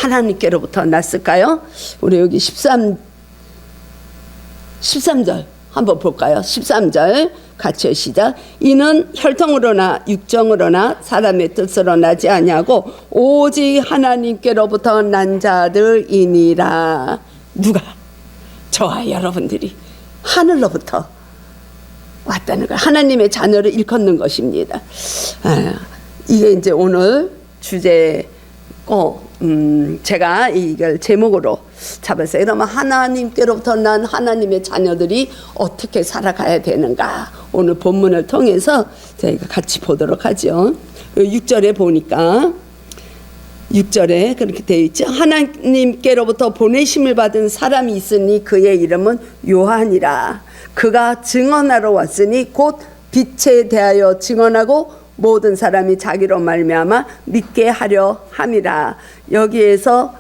하나님께로부터 났을까요? 우리 여기 13절 한번 볼까요? 13절 같이 시작. 이는 혈통으로나 육정으로나 사람의 뜻으로 나지 아니하고 오직 하나님께로부터 난 자들이니라. 누가? 저와 여러분들이 하늘로부터 왔다는 걸, 하나님의 자녀를 일컫는 것입니다. 이게 이제 오늘 주제고, 제가 이걸 제목으로 잡았어요. 그러면 하나님께로부터 난 하나님의 자녀들이 어떻게 살아가야 되는가, 오늘 본문을 통해서 저희가 같이 보도록 하죠. 6절에 보니까 6절에 그렇게 되어 있죠. 하나님께로부터 보내심을 받은 사람이 있으니 그의 이름은 요한이라. 그가 증언하러 왔으니 곧 빛에 대하여 증언하고 모든 사람이 자기로 말미암아 믿게 하려 함이라. 여기에서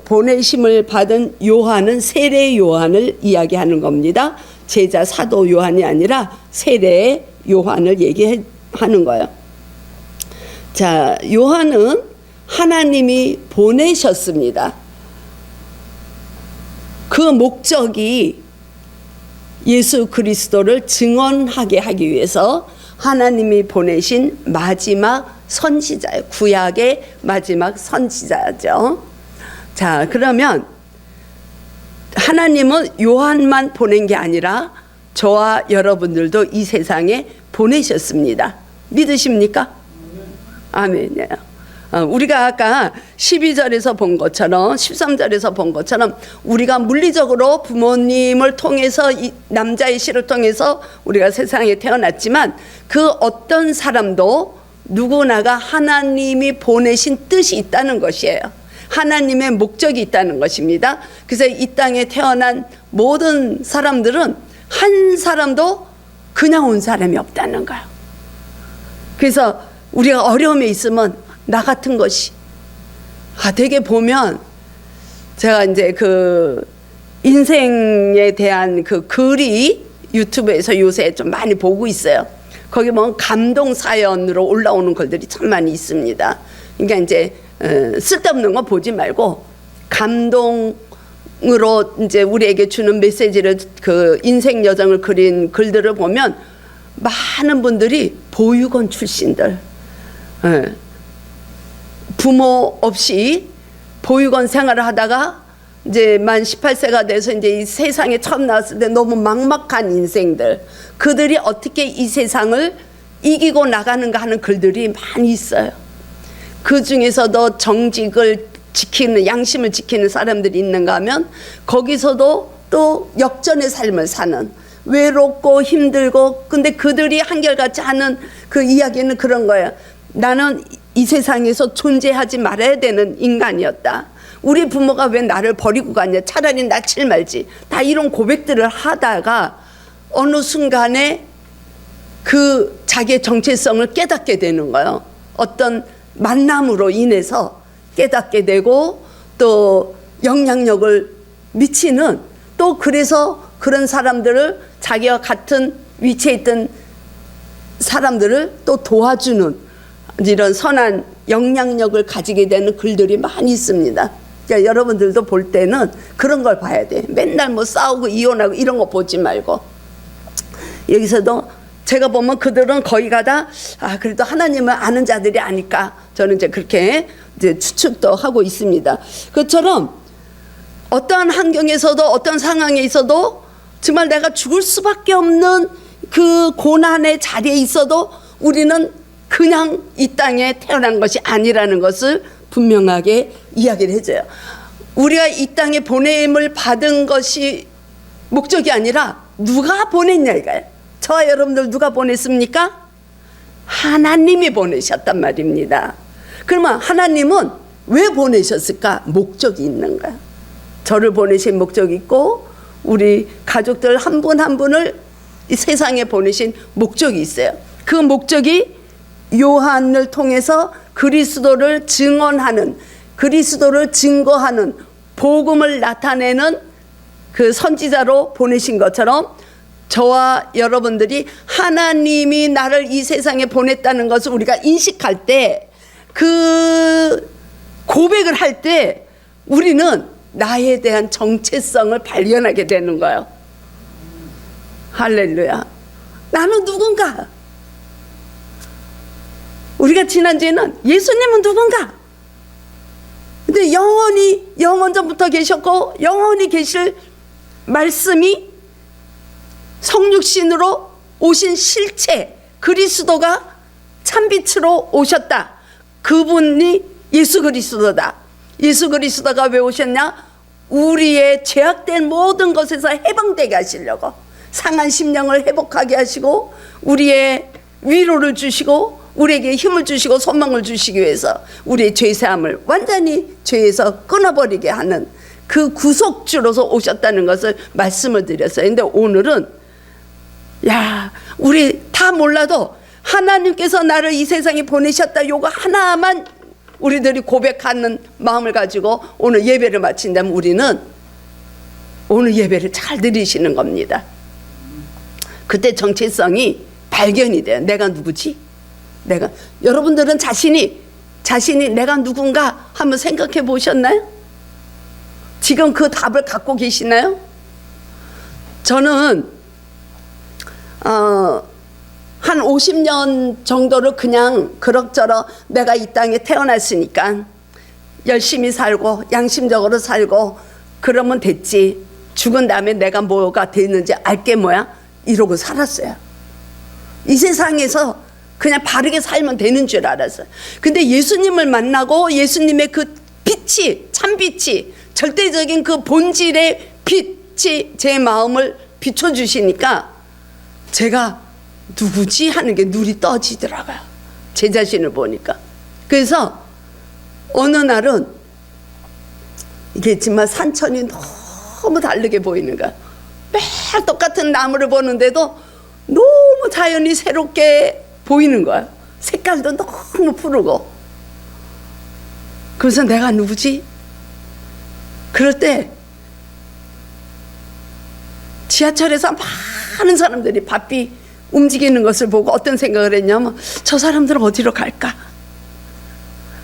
보내심을 받은 요한은 세례 요한을 이야기하는 겁니다. 제자 사도 요한이 아니라 세례 요한을 얘기하는 거예요. 자, 요한은 하나님이 보내셨습니다. 그 목적이 예수 그리스도를 증언하게 하기 위해서 하나님이 보내신 마지막 선지자예요. 구약의 마지막 선지자죠. 자, 그러면 하나님은 요한만 보낸 게 아니라 저와 여러분들도 이 세상에 보내셨습니다. 믿으십니까? 아멘이에요. 우리가 아까 12절에서 본 것처럼, 13절에서 본 것처럼 우리가 물리적으로 부모님을 통해서, 이 남자의 씨를 통해서 우리가 세상에 태어났지만 그 어떤 사람도 누구나가 하나님이 보내신 뜻이 있다는 것이에요. 하나님의 목적이 있다는 것입니다. 그래서 이 땅에 태어난 모든 사람들은 한 사람도 그냥 온 사람이 없다는 거예요. 그래서 우리가 어려움에 있으면 나 같은 것이, 되게 보면 제가 이제 그 인생에 대한 그 글이 유튜브에서 요새 좀 많이 보고 있어요. 거기 보면 감동 사연으로 올라오는 글들이 참 많이 있습니다. 그러니까 이제 쓸데없는 거 보지 말고 감동으로 이제 우리에게 주는 메시지를, 그 인생 여정을 그린 글들을 보면 많은 분들이 보육원 출신들, 부모 없이 보육원 생활을 하다가 이제 만 18세가 돼서 이제 이 세상에 처음 나왔을 때 너무 막막한 인생들, 그들이 어떻게 이 세상을 이기고 나가는가 하는 글들이 많이 있어요. 그 중에서도 정직을 지키는, 양심을 지키는 사람들이 있는가 하면 거기서도 또 역전의 삶을 사는, 외롭고 힘들고, 근데 그들이 한결같이 하는 그 이야기는 그런 거예요. 나는 이 세상에서 존재하지 말아야 되는 인간이었다. 우리 부모가 왜 나를 버리고 갔냐, 차라리 낳질 말지. 다 이런 고백들을 하다가 어느 순간에 그 자기의 정체성을 깨닫게 되는 거예요. 어떤 만남으로 인해서 깨닫게 되고 또 영향력을 미치는, 또 그래서 그런 사람들을, 자기와 같은 위치에 있던 사람들을 또 도와주는 이런 선한 영향력을 가지게 되는 글들이 많이 있습니다. 그러니까 여러분들도 볼 때는 그런 걸 봐야 돼. 맨날 뭐 싸우고 이혼하고 이런 거 보지 말고. 여기서도 제가 보면 그들은 거의 가다 그래도 하나님을 아는 자들이 아닐까, 저는 이제 그렇게 이제 추측도 하고 있습니다. 그처럼 어떠한 환경에서도 어떤 상황에 있어도 정말 내가 죽을 수밖에 없는 그 고난의 자리에 있어도 우리는 그냥 이 땅에 태어난 것이 아니라는 것을 분명하게 이야기를 해줘요. 우리가 이 땅에 보냄을 받은 것이 목적이 아니라 누가 보냈냐 이거예요. 저와 여러분들 누가 보냈습니까? 하나님이 보내셨단 말입니다. 그러면 하나님은 왜 보내셨을까? 목적이 있는 거야. 저를 보내신 목적이 있고 우리 가족들 한 분 한 분을 이 세상에 보내신 목적이 있어요. 그 목적이 요한을 통해서 그리스도를 증언하는, 그리스도를 증거하는, 복음을 나타내는 그 선지자로 보내신 것처럼 저와 여러분들이 하나님이 나를 이 세상에 보냈다는 것을 우리가 인식할 때 그 고백을 할 때 우리는 나에 대한 정체성을 발견하게 되는 거예요. 할렐루야. 나는 누군가? 우리가 지난주에는 예수님은 누군가? 근데 영원히 영원전부터 계셨고 영원히 계실 말씀이 성육신으로 오신 실체 그리스도가 참빛으로 오셨다. 그분이 예수 그리스도다. 예수 그리스도가 왜 오셨냐? 우리의 죄악된 모든 것에서 해방되게 하시려고, 상한 심령을 회복하게 하시고 우리의 위로를 주시고 우리에게 힘을 주시고 소망을 주시기 위해서 우리의 죄사함을 완전히 죄에서 끊어버리게 하는 그 구속주로서 오셨다는 것을 말씀을 드렸어요. 근데 오늘은 우리 다 몰라도 하나님께서 나를 이 세상에 보내셨다, 요거 하나만 우리들이 고백하는 마음을 가지고 오늘 예배를 마친다면 우리는 오늘 예배를 잘 드리시는 겁니다. 그때 정체성이 발견이 돼요. 내가 누구지? 여러분들은 자신이 내가 누군가 한번 생각해 보셨나요? 지금 그 답을 갖고 계시나요? 저는 한 50년 정도를 그냥 그럭저럭 내가 이 땅에 태어났으니까 열심히 살고 양심적으로 살고 그러면 됐지, 죽은 다음에 내가 뭐가 됐는지 알게 뭐야? 이러고 살았어요. 이 세상에서 그냥 바르게 살면 되는 줄 알았어요. 근데 예수님을 만나고 예수님의 그 빛이, 참빛이, 절대적인 그 본질의 빛이 제 마음을 비춰주시니까 제가 누구지 하는 게 눈이 떠지더라고요. 제 자신을 보니까. 그래서 어느 날은 이게 정말 산천이 너무 다르게 보이는 거야. 매일 똑같은 나무를 보는데도 너무 자연이 새롭게 보이는 거야. 색깔도 너무 푸르고. 그래서 내가 누구지? 그럴 때 지하철에서 많은 사람들이 바삐 움직이는 것을 보고 어떤 생각을 했냐면, 저 사람들은 어디로 갈까?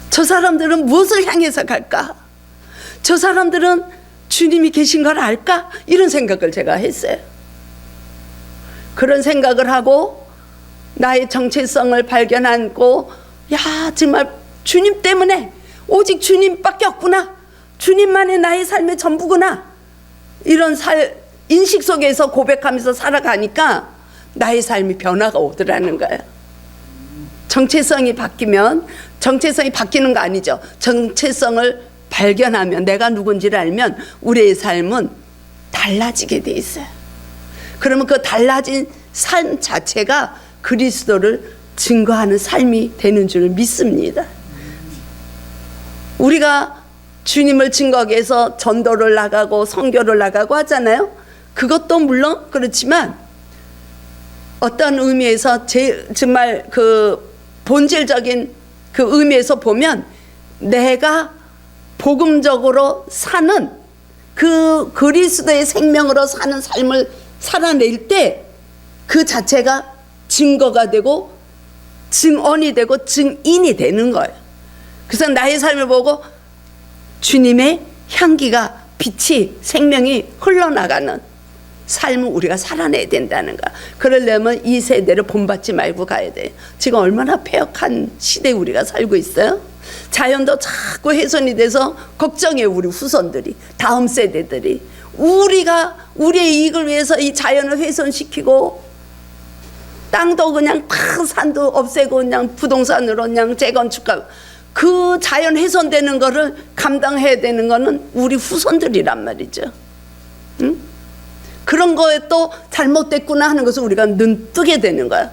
저 사람들은 무엇을 향해서 갈까? 저 사람들은 주님이 계신 걸 알까? 이런 생각을 제가 했어요. 그런 생각을 하고 나의 정체성을 발견하고, 정말 주님 때문에, 오직 주님밖에 없구나, 주님만이 나의 삶의 전부구나, 이런 인식 속에서 고백하면서 살아가니까 나의 삶이 변화가 오더라는 거예요. 정체성이 바뀌면, 정체성이 바뀌는 거 아니죠. 정체성을 발견하면, 내가 누군지를 알면 우리의 삶은 달라지게 돼 있어요. 그러면 그 달라진 삶 자체가 그리스도를 증거하는 삶이 되는 줄 믿습니다. 우리가 주님을 증거하기 위해서 전도를 나가고 선교를 나가고 하잖아요. 그것도 물론 그렇지만 어떤 의미에서 정말 그 본질적인 그 의미에서 보면 내가 복음적으로 사는 그 그리스도의 생명으로 사는 삶을 살아낼 때 그 자체가 증거가 되고 증언이 되고 증인이 되는 거예요. 그래서 나의 삶을 보고 주님의 향기가, 빛이, 생명이 흘러나가는 삶을 우리가 살아내야 된다는 거야. 그러려면 이 세대를 본받지 말고 가야 돼. 지금 얼마나 폐역한 시대에 우리가 살고 있어요. 자연도 자꾸 훼손이 돼서 걱정해. 우리 후손들이, 다음 세대들이. 우리가 우리의 이익을 위해서 이 자연을 훼손시키고 땅도 그냥 다 산도 없애고 그냥 부동산으로 그냥 재건축하고, 그 자연 훼손되는 거를 감당해야 되는 거는 우리 후손들이란 말이죠. 응? 그런 거에 또 잘못됐구나 하는 것을 우리가 눈뜨게 되는 거야.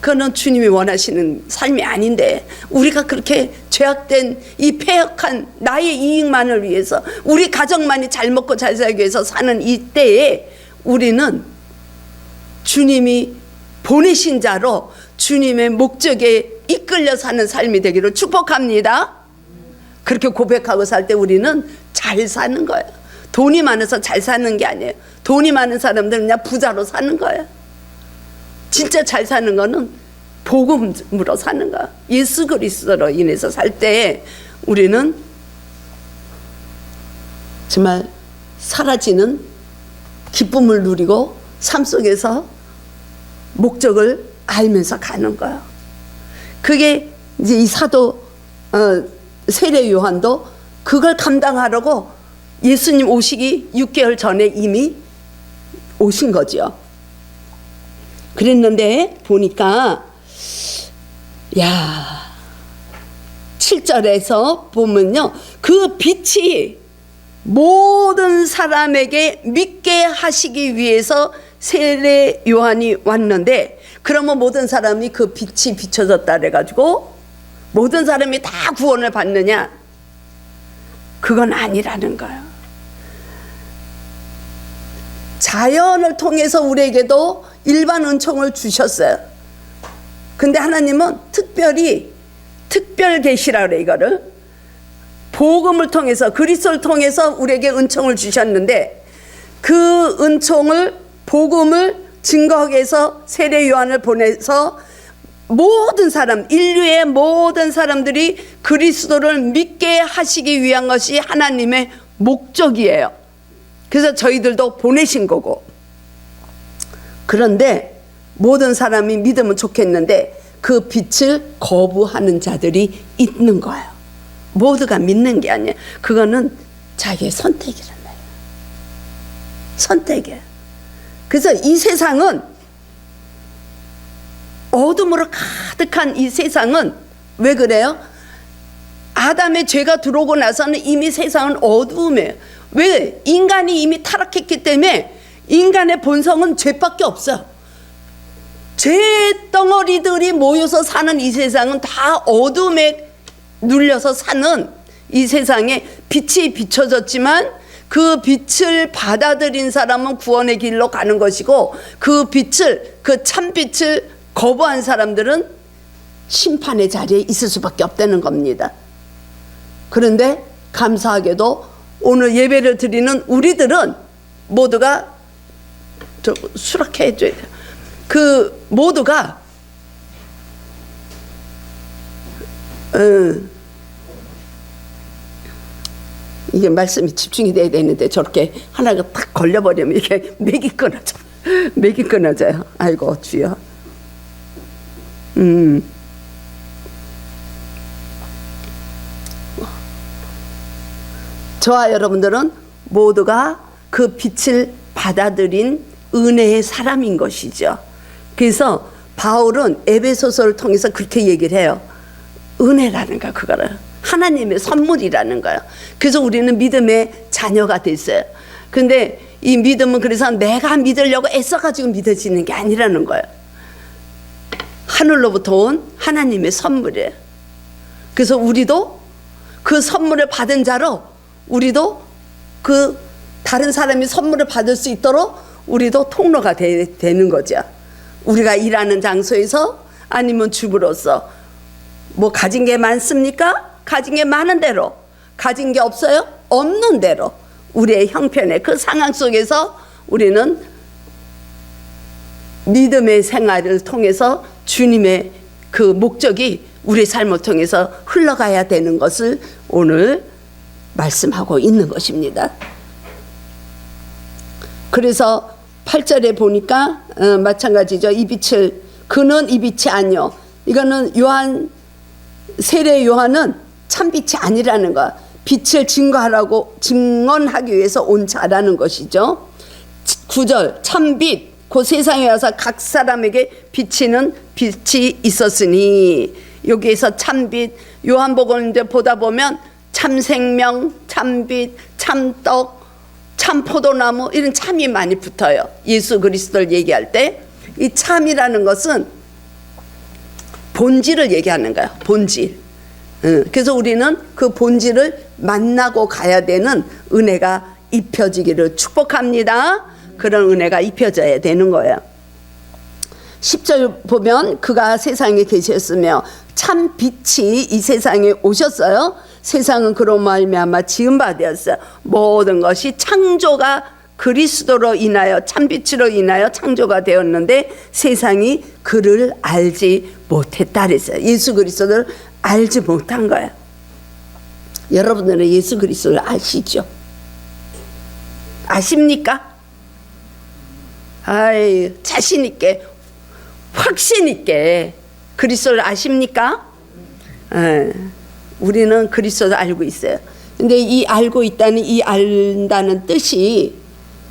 그거는 주님이 원하시는 삶이 아닌데, 우리가 그렇게 죄악된 이 폐역한 나의 이익만을 위해서, 우리 가정만이 잘 먹고 잘 살기 위해서 사는 이때에 우리는 주님이 보내신 자로 주님의 목적에 이끌려 사는 삶이 되기를 축복합니다. 그렇게 고백하고 살 때 우리는 잘 사는 거예요. 돈이 많아서 잘 사는 게 아니에요. 돈이 많은 사람들은 그냥 부자로 사는 거예요. 진짜 잘 사는 거는 복음으로 사는 거야. 예수 그리스도로 인해서 살 때 우리는 정말 사라지는 기쁨을 누리고 삶 속에서 목적을 알면서 가는 거야. 그게 이제 이 사도 세례 요한도 그걸 감당하려고 예수님 오시기 6개월 전에 이미 오신 거죠. 그랬는데 보니까 7절에서 보면요, 그 빛이 모든 사람에게 믿게 하시기 위해서 세례 요한이 왔는데, 그러면 모든 사람이 그 빛이 비춰졌다 그래가지고 모든 사람이 다 구원을 받느냐? 그건 아니라는 거예요. 자연을 통해서 우리에게도 일반 은총을 주셨어요. 근데 하나님은 특별 계시라 그래. 이거를 복음을 통해서, 그리스도를 통해서 우리에게 은총을 주셨는데, 그 은총을, 복음을 증거하기 위해서 세례 요한을 보내서 모든 사람, 인류의 모든 사람들이 그리스도를 믿게 하시기 위한 것이 하나님의 목적이에요. 그래서 저희들도 보내신 거고. 그런데 모든 사람이 믿으면 좋겠는데 그 빛을 거부하는 자들이 있는 거예요. 모두가 믿는 게 아니에요. 그거는 자기의 선택이란 말이에요. 선택이에요. 그래서 이 세상은, 어둠으로 가득한 이 세상은 왜 그래요? 아담의 죄가 들어오고 나서는 이미 세상은 어두움이에요. 왜? 인간이 이미 타락했기 때문에 인간의 본성은 죄밖에 없어요. 죄 덩어리들이 모여서 사는 이 세상은 다 어둠에 눌려서 사는 이 세상에 빛이 비춰졌지만 그 빛을 받아들인 사람은 구원의 길로 가는 것이고, 그 빛을, 그 참빛을 거부한 사람들은 심판의 자리에 있을 수밖에 없다는 겁니다. 그런데 감사하게도 오늘 예배를 드리는 우리들은 모두가 수락해 해줘야 돼요. 그 모두가 이게 말씀이 집중이 돼야 되는데 저렇게 하나가 딱 걸려버리면 이게 맥이 끊어져. 맥이 끊어져요. 아이고 주여. 저와 여러분들은 모두가 그 빛을 받아들인 은혜의 사람인 것이죠. 그래서 바울은 에베소서를 통해서 그렇게 얘기를 해요. 은혜라는 거, 그거를 하나님의 선물이라는 거예요. 그래서 우리는 믿음의 자녀가 됐어요. 근데 이 믿음은 그래서 내가 믿으려고 애써가지고 믿어지는 게 아니라는 거예요. 하늘로부터 온 하나님의 선물이에요. 그래서 우리도 그 선물을 받은 자로, 우리도 그 다른 사람이 선물을 받을 수 있도록 우리도 통로가 되는 거죠. 우리가 일하는 장소에서, 아니면 주부로서 뭐 가진 게 많습니까? 가진 게 많은 대로, 가진 게 없어요? 없는 대로 우리의 형편의 그 상황 속에서 우리는 믿음의 생활을 통해서 주님의 그 목적이 우리 삶을 통해서 흘러가야 되는 것을 오늘 말씀하고 있는 것입니다. 그래서 8절에 보니까 마찬가지죠. 이 빛을, 그는 이 빛이 아니요. 이거는 세례 요한은 참빛이 아니라는 것, 빛을 증언하기 위해서 온 자라는 것이죠. 9절, 참빛, 그 세상에 와서 각 사람에게 비치는 빛이 있었으니, 여기에서 참빛, 요한복음을 이제 보다 보면 참생명, 참빛, 참떡, 참포도나무, 이런 참이 많이 붙어요. 예수 그리스도를 얘기할 때 이 참이라는 것은 본질을 얘기하는 거야. 본질. 그래서 우리는 그 본질을 만나고 가야 되는 은혜가 입혀지기를 축복합니다. 그런 은혜가 입혀져야 되는 거예요. 10절 보면 그가 세상에 계셨으며 참 빛이 이 세상에 오셨어요. 세상은 그로 말미암아 지은 바 되었어요. 모든 것이 창조가 그리스도로 인하여, 참빛으로 인하여 창조가 되었는데 세상이 그를 알지 못했다 그랬어요. 예수 그리스도를 알지 못한 거야. 여러분들은 예수 그리스도를 아시죠? 아십니까? 아이, 자신 있게, 확신 있게 그리스도를 아십니까? 우리는 그리스도를 알고 있어요. 근데 이 알고 있다는, 이 안다는 뜻이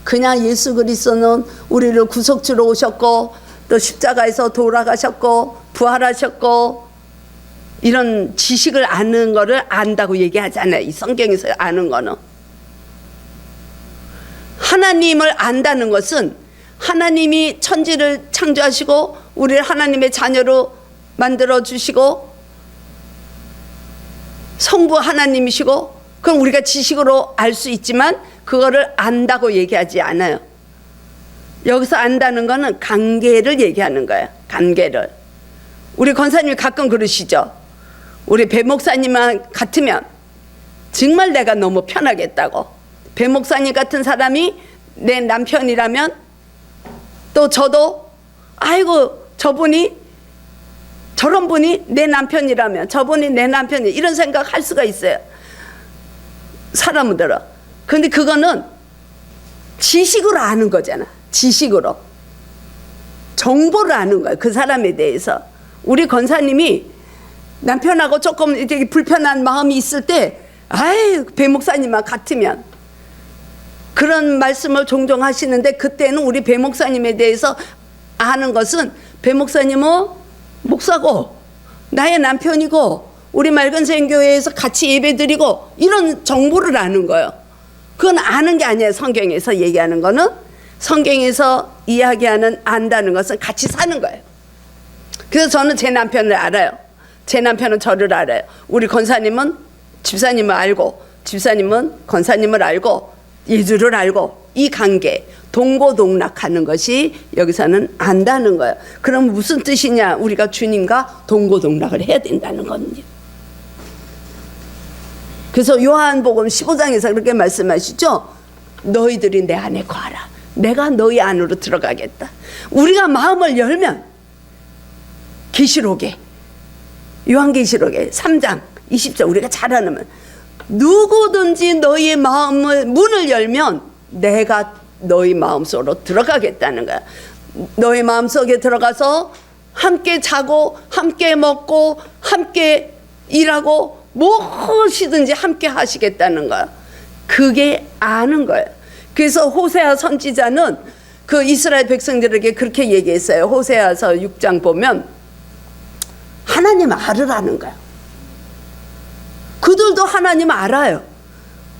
그냥 예수 그리스도는 우리를 구속주로 오셨고 또 십자가에서 돌아가셨고 부활하셨고 이런 지식을 아는 거를 안다고 얘기하잖아요. 이 성경에서 아는 거는. 하나님을 안다는 것은 하나님이 천지를 창조하시고 우리를 하나님의 자녀로 만들어 주시고 성부 하나님이시고, 그럼 우리가 지식으로 알 수 있지만 그거를 안다고 얘기하지 않아요. 여기서 안다는 거는 관계를 얘기하는 거예요. 관계를. 우리 권사님이 가끔 그러시죠. 우리 배 목사님만 같으면 정말 내가 너무 편하겠다고. 배 목사님 같은 사람이 내 남편이라면 또 저도 아이고 저분이 저런 분이 내 남편이라면 저분이 내 남편이 이런 생각 할 수가 있어요. 사람들은. 근데 그거는 지식으로 아는 거잖아. 지식으로. 정보를 아는 거야. 그 사람에 대해서. 우리 권사님이 남편하고 조금 이렇게 불편한 마음이 있을 때 아이 배 목사님만 같으면 그런 말씀을 종종 하시는데, 그때는 우리 배 목사님에 대해서 아는 것은 배 목사님은 목사고 나의 남편이고 우리 맑은생교회에서 같이 예배드리고 이런 정보를 아는 거예요. 그건 아는 게 아니에요. 성경에서 얘기하는 거는, 성경에서 이야기하는 안다는 것은 같이 사는 거예요. 그래서 저는 제 남편을 알아요. 제 남편은 저를 알아요. 우리 권사님은 집사님을 알고 집사님은 권사님을 알고 예주를 알고, 이 관계 동고동락하는 것이 여기서는 안다는 거예요. 그럼 무슨 뜻이냐? 우리가 주님과 동고동락을 해야 된다는 거든요. 그래서 요한복음 15장에서 그렇게 말씀하시죠. 너희들이 내 안에 거하라. 내가 너희 안으로 들어가겠다. 우리가 마음을 열면 계시록에, 요한계시록에 3장 20절 우리가 잘 아는, 누구든지 너희의 마음을 문을 열면 내가 너희 마음속으로 들어가겠다는 거야. 너희 마음속에 들어가서 함께 자고 함께 먹고 함께 일하고 무엇이든지 함께 하시겠다는 거야. 그게 아는 거예요. 그래서 호세아 선지자는 그 이스라엘 백성들에게 그렇게 얘기했어요. 호세아서 6장 보면 하나님 알으라는 거야. 그들도 하나님 알아요.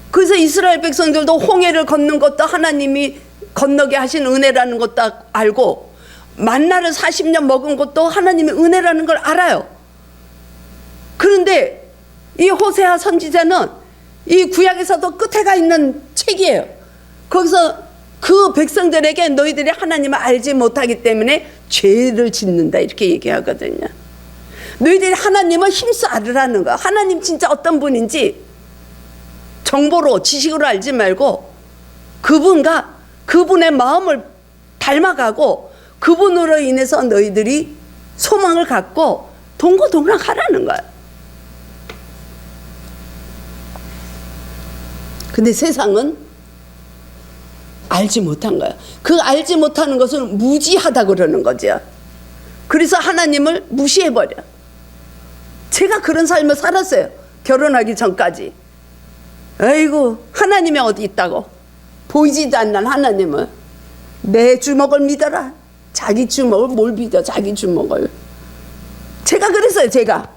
그래서 이스라엘 백성들도 홍해를 걷는 것도 하나님이 건너게 하신 은혜라는 것도 알고, 만나를 40년 먹은 것도 하나님의 은혜라는 걸 알아요. 그런데 이 호세아 선지자는 이 구약에서도 끝에 가 있는 책이에요. 거기서 그 백성들에게 너희들이 하나님을 알지 못하기 때문에 죄를 짓는다 이렇게 얘기하거든요. 너희들이 하나님을 힘써 알으라는 거야. 하나님 진짜 어떤 분인지 정보로 지식으로 알지 말고 그분과 그분의 마음을 닮아가고 그분으로 인해서 너희들이 소망을 갖고 동고동락하라는 거야. 근데 세상은 알지 못한 거야. 그 알지 못하는 것을 무지하다 그러는 거죠. 그래서 하나님을 무시해버려. 제가 그런 삶을 살았어요. 결혼하기 전까지. 아이고 하나님이 어디 있다고. 보이지도 않는 하나님을. 내 주먹을 믿어라. 자기 주먹을 뭘 믿어. 자기 주먹을. 제가 그랬어요. 제가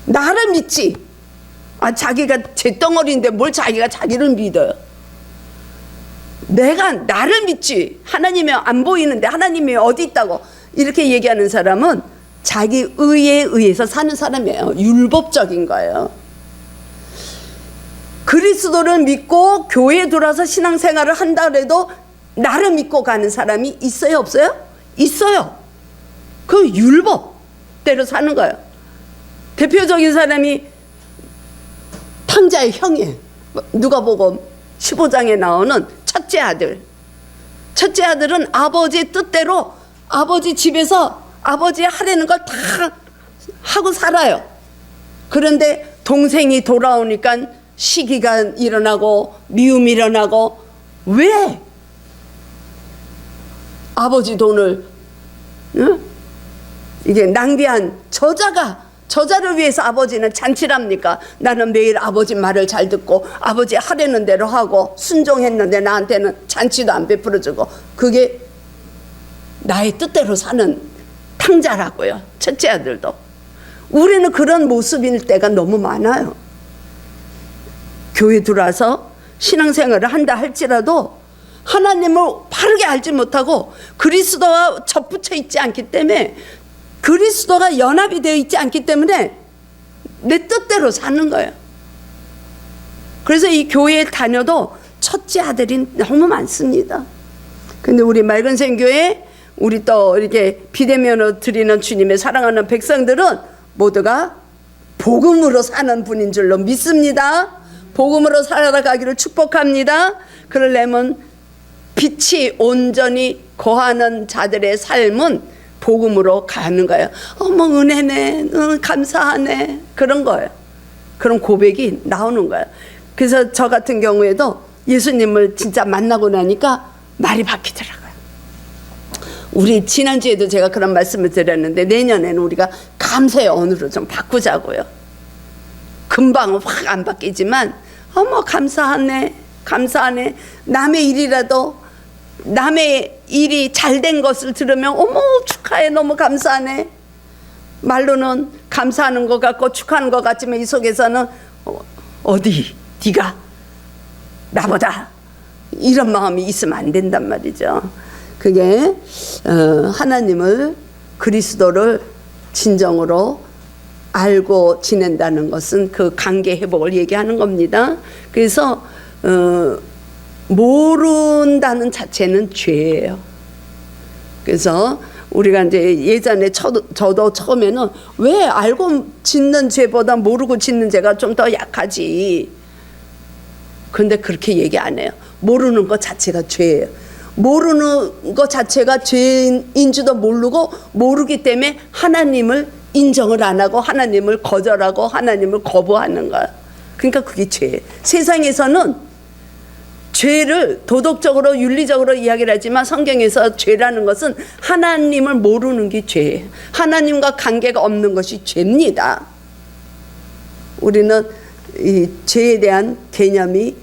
나를 믿지. 자기가 제 덩어리인데 뭘 자기가 자기를 믿어요. 내가 나를 믿지. 하나님이 안 보이는데 하나님이 어디 있다고 이렇게 얘기하는 사람은 자기 의에 의해서 사는 사람이에요. 율법적인 거예요. 그리스도를 믿고 교회에 들어와서 신앙생활을 한다 그래도 나를 믿고 가는 사람이 있어요? 없어요? 있어요. 그 율법대로 사는 거예요. 대표적인 사람이 탕자의 형이에요. 누가복음 15장에 나오는 첫째 아들. 첫째 아들은 아버지 뜻대로 아버지 집에서 아버지 하라는 걸 다 하고 살아요. 그런데 동생이 돌아오니까 시기가 일어나고 미움이 일어나고, 왜 아버지 돈을 이게 낭비한 저자를 위해서 아버지는 잔치를 합니까? 나는 매일 아버지 말을 잘 듣고 아버지 하라는 대로 하고 순종했는데 나한테는 잔치도 안 베풀어주고, 그게 나의 뜻대로 사는 탕자라고요. 첫째 아들도. 우리는 그런 모습일 때가 너무 많아요. 교회 들어와서 신앙생활을 한다 할지라도 하나님을 바르게 알지 못하고 그리스도와 접붙여 있지 않기 때문에, 그리스도가 연합이 되어 있지 않기 때문에 내 뜻대로 사는 거예요. 그래서 이 교회에 다녀도 첫째 아들이 너무 많습니다. 근데 우리 맑은 생교회, 우리 또 이렇게 비대면으로 드리는 주님의 사랑하는 백성들은 모두가 복음으로 사는 분인 줄로 믿습니다. 복음으로 살아가기를 축복합니다. 그러려면 빛이 온전히 거하는 자들의 삶은 복음으로 가는 거예요. 어머 은혜네, 감사하네, 그런 거예요. 그런 고백이 나오는 거예요. 그래서 저 같은 경우에도 예수님을 진짜 만나고 나니까 말이 바뀌더라고요. 우리 지난주에도 제가 그런 말씀을 드렸는데, 내년에는 우리가 감사의 언어로 좀 바꾸자고요. 금방 확 안 바뀌지만 어머 감사하네, 감사하네. 남의 일이라도, 남의 일이 잘된 것을 들으면 어머 축하해, 너무 감사하네. 말로는 감사하는 것 같고 축하하는 것 같지만 이 속에서는 어디 네가 나보다, 이런 마음이 있으면 안 된단 말이죠. 그게 하나님을, 그리스도를 진정으로 알고 지낸다는 것은 그 관계 회복을 얘기하는 겁니다. 그래서 모른다는 자체는 죄예요. 그래서 우리가 이제 예전에 저도 처음에는 왜 알고 짓는 죄보다 모르고 짓는 죄가 좀 더 약하지. 그런데 그렇게 얘기 안 해요. 모르는 것 자체가 죄예요. 모르는 것 자체가 죄인지도 모르고, 모르기 때문에 하나님을 인정을 안 하고 하나님을 거절하고 하나님을 거부하는 거야. 그러니까 그게 죄예요. 세상에서는 죄를 도덕적으로 윤리적으로 이야기를 하지만 성경에서 죄라는 것은 하나님을 모르는 게 죄예요. 하나님과 관계가 없는 것이 죄입니다. 우리는 이 죄에 대한 개념이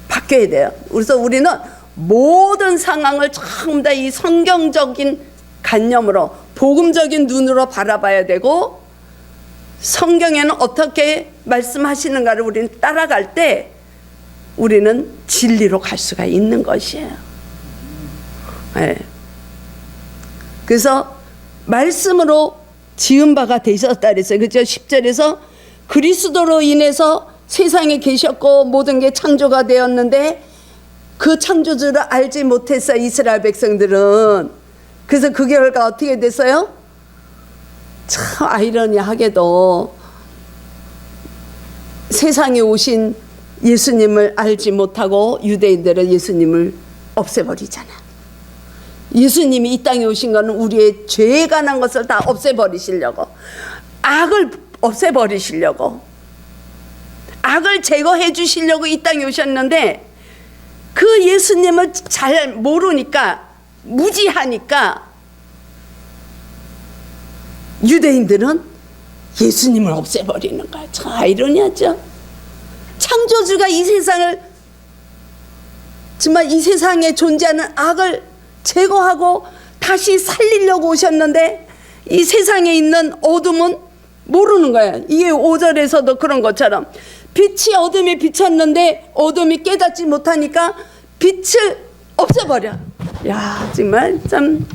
바뀌어야 돼요. 그래서 우리는 모든 상황을 전부 다 이 성경적인 관념으로, 복음적인 눈으로 바라봐야 되고, 성경에는 어떻게 말씀하시는가를 우리는 따라갈 때 우리는 진리로 갈 수가 있는 것이에요. 네. 그래서 말씀으로 지은 바가 되셨다 그랬어요. 그죠? 10절에서 그리스도로 인해서 세상에 계셨고 모든 게 창조가 되었는데 그 창조주를 알지 못했어, 이스라엘 백성들은. 그래서 그 결과 어떻게 됐어요? 참 아이러니하게도 세상에 오신 예수님을 알지 못하고 유대인들은 예수님을 없애버리잖아. 예수님이 이 땅에 오신 것은 우리의 죄에 관한 것을 다 없애버리시려고, 악을 없애버리시려고, 악을 제거해 주시려고 이 땅에 오셨는데, 그 예수님을 잘 모르니까, 무지하니까 유대인들은 예수님을 없애버리는 거야. 참 아이러니하죠. 창조주가 이 세상을, 정말 이 세상에 존재하는 악을 제거하고 다시 살리려고 오셨는데 이 세상에 있는 어둠은 모르는 거야. 이게 5절에서도 그런 것처럼 빛이 어둠에 비쳤는데 어둠이 깨닫지 못하니까 빛을 없애버려. 야, 정말 참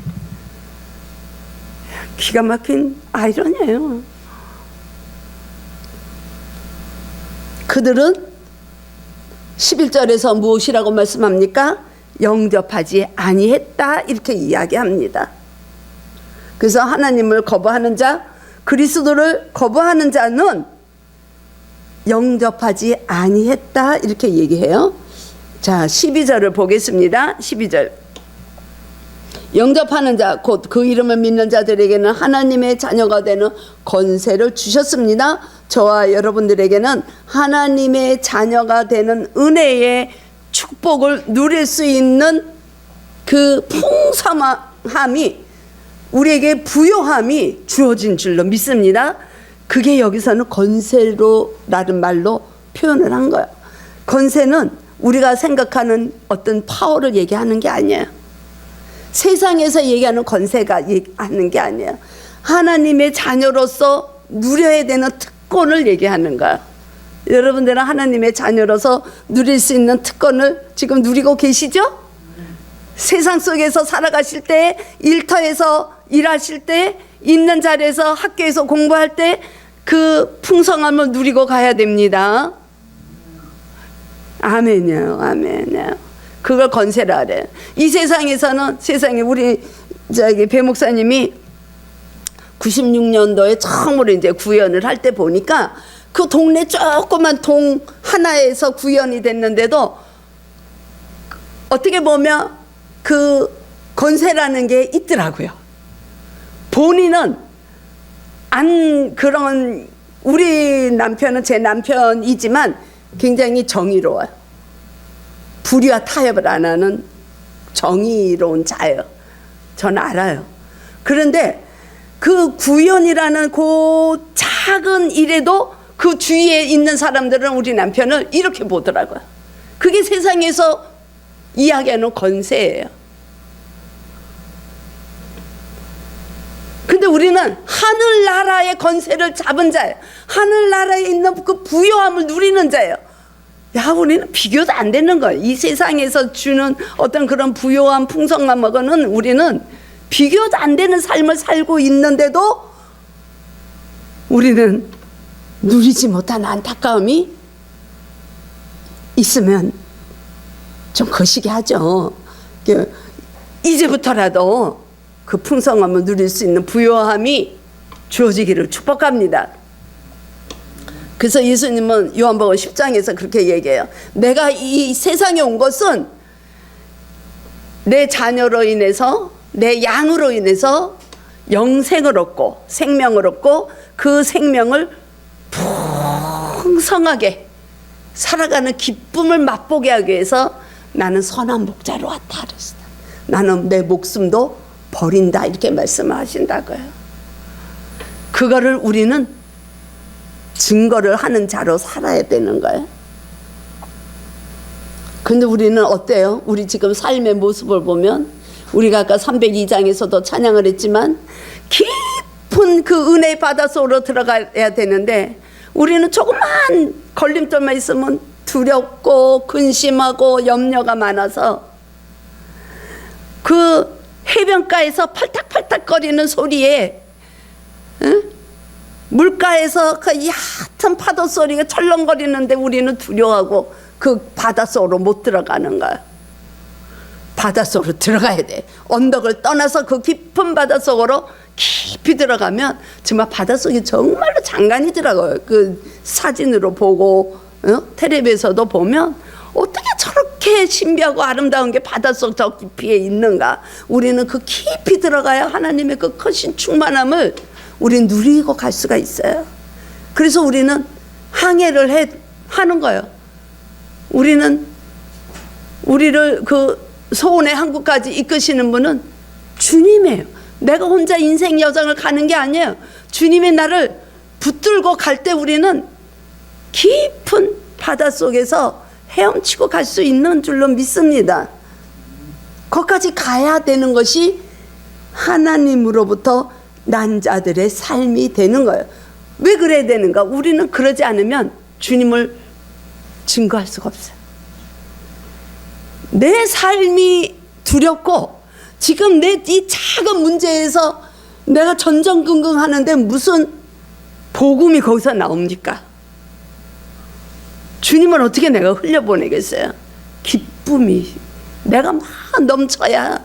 기가 막힌 아이러니예요. 그들은 11절에서 무엇이라고 말씀합니까? 영접하지 아니했다, 이렇게 이야기합니다. 그래서 하나님을 거부하는 자, 그리스도를 거부하는 자는 영접하지 아니했다, 이렇게 얘기해요. 자, 12절을 보겠습니다. 12절. 영접하는 자 곧 그 이름을 믿는 자들에게는 하나님의 자녀가 되는 권세를 주셨습니다. 저와 여러분들에게는 하나님의 자녀가 되는 은혜의 축복을 누릴 수 있는 그 풍성함이 우리에게 부요함이 주어진 줄로 믿습니다. 그게 여기서는 권세로라는 말로 표현을 한 거예요. 권세는 우리가 생각하는 어떤 파워를 얘기하는 게 아니에요. 세상에서 얘기하는 권세가 얘기하는 게 아니에요. 하나님의 자녀로서 누려야 되는 특권을 얘기하는 거예요. 여러분들은 하나님의 자녀로서 누릴 수 있는 특권을 지금 누리고 계시죠? 세상 속에서 살아가실 때, 일터에서 일하실 때, 있는 자리에서 학교에서 공부할 때 그 풍성함을 누리고 가야 됩니다. 아멘이요, 아멘이요. 그걸 권세라 그래. 이 세상에서는 세상에 우리 배 목사님이 96년도에 처음으로 이제 구현을 할 때 보니까 그 동네 조그만 동 하나에서 구현이 됐는데도 어떻게 보면 그 권세라는 게 있더라고요. 본인은 안 그런 우리 남편은 제 남편이지만 굉장히 정의로워요. 불의와 타협을 안 하는 정의로운 자예요. 전 알아요. 그런데 그 구현이라는 그 작은 일에도 그 주위에 있는 사람들은 우리 남편을 이렇게 보더라고요. 그게 세상에서 이야기하는 권세예요. 근데 우리는 하늘나라의 권세를 잡은 자예요. 하늘나라에 있는 그 부요함을 누리는 자예요. 야, 우리는 비교도 안 되는 거예요. 이 세상에서 주는 어떤 그런 부요함, 풍성함하고는 우리는 비교도 안 되는 삶을 살고 있는데도 우리는 누리지 못한 안타까움이 있으면 좀 거시기 하죠. 이제부터라도 그 풍성함을 누릴 수 있는 부요함이 주어지기를 축복합니다. 그래서 예수님은 요한복음 10장에서 그렇게 얘기해요. 내가 이 세상에 온 것은 내 자녀로 인해서, 내 양으로 인해서 영생을 얻고 생명을 얻고 그 생명을 풍성하게 살아가는 기쁨을 맛보게 하기 위해서 나는 선한 목자로 왔다 그랬어요. 나는 내 목숨도 버린다 이렇게 말씀을 하신다고요. 그거를 우리는 증거를 하는 자로 살아야 되는 거예요. 근데 우리는 어때요? 우리 지금 삶의 모습을 보면 우리가 아까 302장에서도 찬양을 했지만 깊은 그 은혜의 바다 속으로 들어가야 되는데 우리는 조그만 걸림돌만 있으면 두렵고 근심하고 염려가 많아서 그 해변가에서 팔딱팔딱거리는 소리에 물가에서 그 얕은 파도 소리가 철렁거리는데 우리는 두려워하고 그 바닷속으로 못 들어가는 거야. 바닷속으로 들어가야 돼. 언덕을 떠나서 그 깊은 바닷속으로 깊이 들어가면 정말 바닷속이 정말로 장관이더라고요. 그 사진으로 보고 텔레비에서도 보면 어떻게 저렇게 신비하고 아름다운 게 바닷속 저 깊이에 있는가. 우리는 그 깊이 들어가야 하나님의 그 크신 충만함을 우리는 누리고 갈 수가 있어요. 그래서 우리는 항해를 하는 거예요. 우리는 우리를 그 소원의 항구까지 이끄시는 분은 주님이에요. 내가 혼자 인생 여정을 가는 게 아니에요. 주님이 나를 붙들고 갈 때 우리는 깊은 바닷속에서 헤엄치고 갈 수 있는 줄로 믿습니다. 거기까지 가야 되는 것이 하나님으로부터 난 자들의 삶이 되는 거예요. 왜 그래야 되는가? 우리는 그러지 않으면 주님을 증거할 수가 없어요. 내 삶이 두렵고 지금 내 이 작은 문제에서 내가 전전긍긍 하는데 무슨 복음이 거기서 나옵니까? 주님을 어떻게 내가 흘려보내겠어요? 기쁨이 내가 막 넘쳐야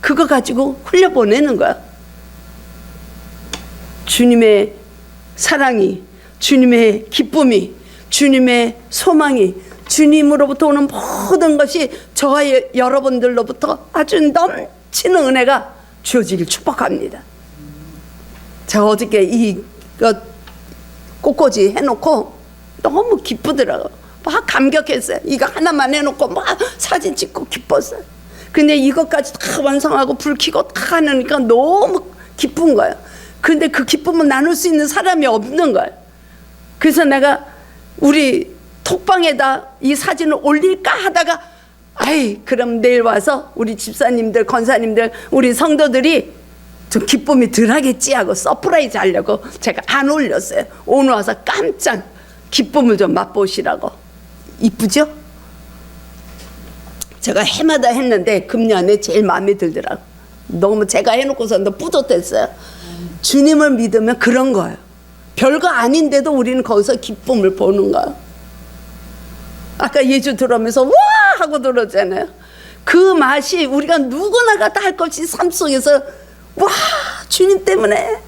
그거 가지고 흘려보내는 거야. 주님의 사랑이, 주님의 기쁨이, 주님의 소망이, 주님으로부터 오는 모든 것이 저와 여러분들로부터 아주 넘치는 은혜가 주어지길 축복합니다. 제가 어저께 이거 꽃꽂이 해놓고 너무 기쁘더라고요. 막 감격했어요. 이거 하나만 해놓고 막 사진 찍고 기뻤어요. 근데 이것까지 다 완성하고 불 켜고 다 하니까 너무 기쁜 거예요. 근데 그 기쁨을 나눌 수 있는 사람이 없는 거예요. 그래서 내가 우리 톡방에다 이 사진을 올릴까 하다가 아이 그럼 내일 와서 우리 집사님들 권사님들 우리 성도들이 좀 기쁨이 덜하겠지 하고 서프라이즈 하려고 제가 안 올렸어요. 오늘 와서 깜짝 기쁨을 좀 맛보시라고. 이쁘죠? 제가 해마다 했는데 금년에 제일 마음에 들더라고. 너무 제가 해놓고서 너 뿌듯했어요. 주님을 믿으면 그런 거예요. 별거 아닌데도 우리는 거기서 기쁨을 보는 거예요. 아까 예주 들어오면서 와 하고 들었잖아요. 그 맛이 우리가 누구나가 다 할 것 없이 삶 속에서 와 주님 때문에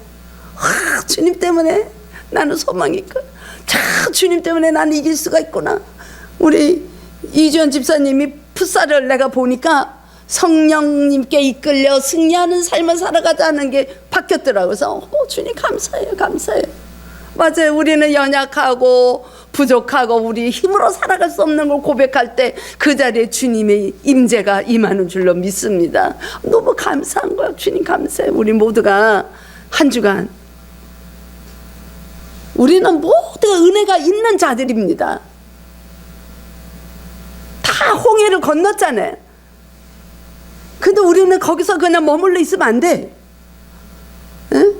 와 주님 때문에 나는 소망이 있고 자 주님 때문에 나는 이길 수가 있구나. 우리 이주연 집사님이 풋살을 내가 보니까 성령님께 이끌려 승리하는 삶을 살아가자는 게 바뀌었더라고요. 그래서 주님 감사해요 감사해요. 맞아요. 우리는 연약하고 부족하고 우리 힘으로 살아갈 수 없는 걸 고백할 때 그 자리에 주님의 임재가 임하는 줄로 믿습니다. 너무 감사한 거예요. 주님 감사해요. 우리 모두가 한 주간 우리는 모두가 은혜가 있는 자들입니다. 다 홍해를 건넜잖아요. 근데 우리는 거기서 그냥 머물러 있으면 안 돼. 응?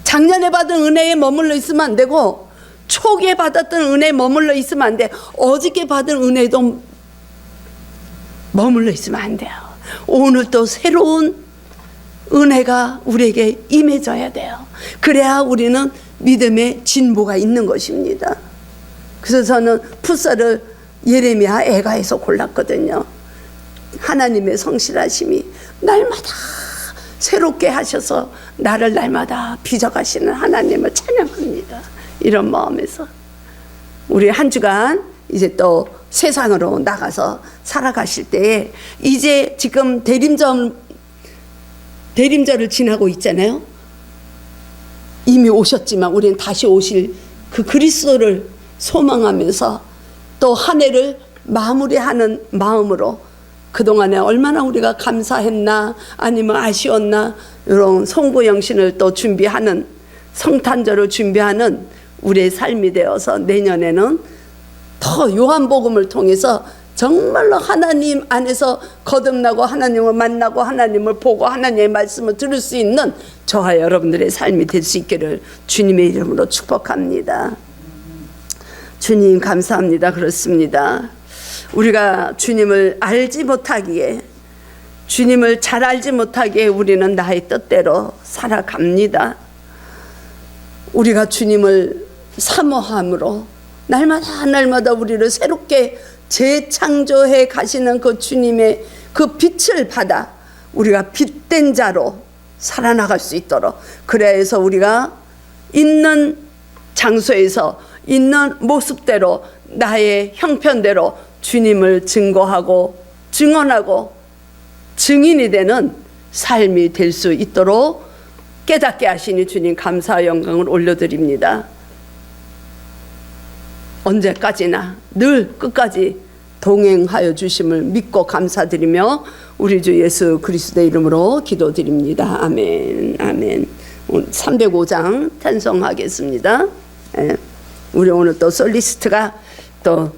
작년에 받은 은혜에 머물러 있으면 안 되고 초기에 받았던 은혜에 머물러 있으면 안 돼. 어저께 받은 은혜도 머물러 있으면 안 돼요. 오늘 또 새로운 은혜가 우리에게 임해져야 돼요. 그래야 우리는 믿음의 진보가 있는 것입니다. 그래서 저는 풋살을 예레미야 애가에서 골랐거든요. 하나님의 성실하심이 날마다 새롭게 하셔서 나를 날마다 빚어가시는 하나님을 찬양합니다. 이런 마음에서 우리 한 주간 이제 또 세상으로 나가서 살아가실 때에 이제 지금 대림절을 지나고 있잖아요. 이미 오셨지만 우리는 다시 오실 그 그리스도를 소망하면서 또 한 해를 마무리하는 마음으로 그동안에 얼마나 우리가 감사했나 아니면 아쉬웠나 이런 송구영신을 또 준비하는 성탄절을 준비하는 우리의 삶이 되어서 내년에는 더 요한복음을 통해서 정말로 하나님 안에서 거듭나고 하나님을 만나고 하나님을 보고 하나님의 말씀을 들을 수 있는 저와 여러분들의 삶이 될 수 있기를 주님의 이름으로 축복합니다. 주님 감사합니다. 그렇습니다. 우리가 주님을 알지 못하기에 주님을 잘 알지 못하기에 우리는 나의 뜻대로 살아갑니다. 우리가 주님을 사모함으로 날마다 우리를 새롭게 재창조해 가시는 그 주님의 그 빛을 받아 우리가 빛된 자로 살아나갈 수 있도록 그래서 우리가 있는 장소에서 있는 모습대로 나의 형편대로 주님을 증거하고 증언하고 증인이 되는 삶이 될 수 있도록 깨닫게 하시니 주님 감사와 영광을 올려드립니다. 언제까지나 늘 끝까지 동행하여 주심을 믿고 감사드리며 우리 주 예수 그리스도의 이름으로 기도드립니다. 아멘. 아멘. 305장 찬송하겠습니다. 우리 오늘 또 솔리스트가 또